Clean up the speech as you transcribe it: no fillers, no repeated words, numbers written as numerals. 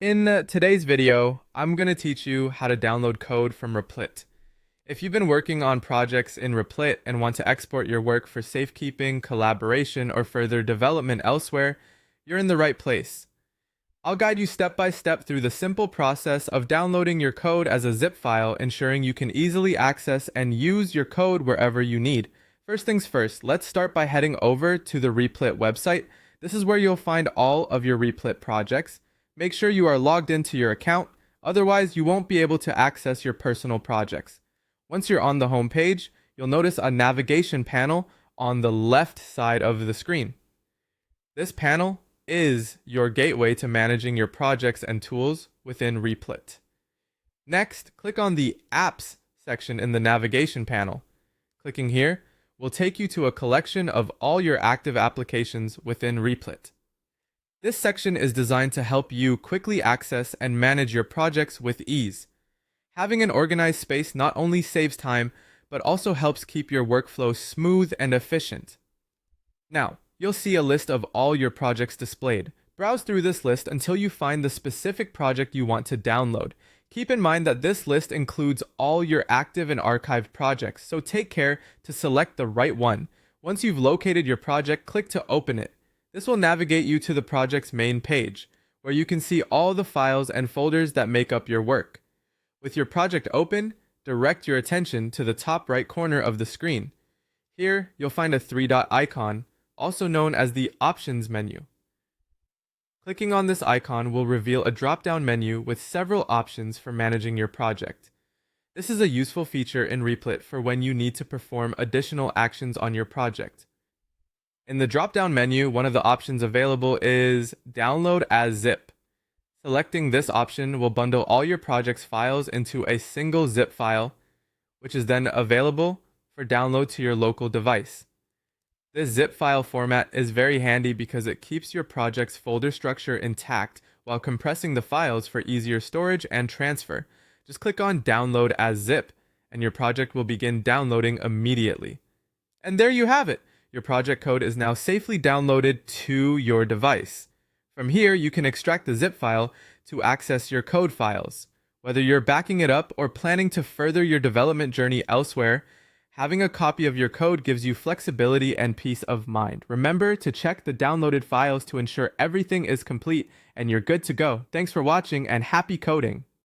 In today's video, I'm going to teach you how to download code from Replit. If you've been working on projects in Replit and want to export your work for safekeeping, collaboration, or further development elsewhere, you're in the right place. I'll guide you step by step through the simple process of downloading your code as a zip file, ensuring you can easily access and use your code wherever you need. First things first, let's start by heading over to the Replit website. This is where you'll find all of your Replit projects. Make sure you are logged into your account, otherwise you won't be able to access your personal projects. Once you're on the home page, you'll notice a navigation panel on the left side of the screen. This panel is your gateway to managing your projects and tools within Replit. Next, click on the Apps section in the navigation panel. Clicking here will take you to a collection of all your active applications within Replit. This section is designed to help you quickly access and manage your projects with ease. Having an organized space not only saves time, but also helps keep your workflow smooth and efficient. Now, you'll see a list of all your projects displayed. Browse through this list until you find the specific project you want to download. Keep in mind that this list includes all your active and archived projects, so take care to select the right one. Once you've located your project, click to open it. This will navigate you to the project's main page, where you can see all the files and folders that make up your work. With your project open, direct your attention to the top right corner of the screen. Here, you'll find a three-dot icon, also known as the Options menu. Clicking on this icon will reveal a drop-down menu with several options for managing your project. This is a useful feature in Replit for when you need to perform additional actions on your project. In the drop-down menu, one of the options available is Download as Zip. Selecting this option will bundle all your project's files into a single zip file, which is then available for download to your local device. This zip file format is very handy because it keeps your project's folder structure intact while compressing the files for easier storage and transfer. Just click on Download as Zip, and your project will begin downloading immediately. And there you have it! Your project code is now safely downloaded to your device. From here, you can extract the zip file to access your code files. Whether you're backing it up or planning to further your development journey elsewhere, having a copy of your code gives you flexibility and peace of mind. Remember to check the downloaded files to ensure everything is complete and you're good to go. Thanks for watching and happy coding!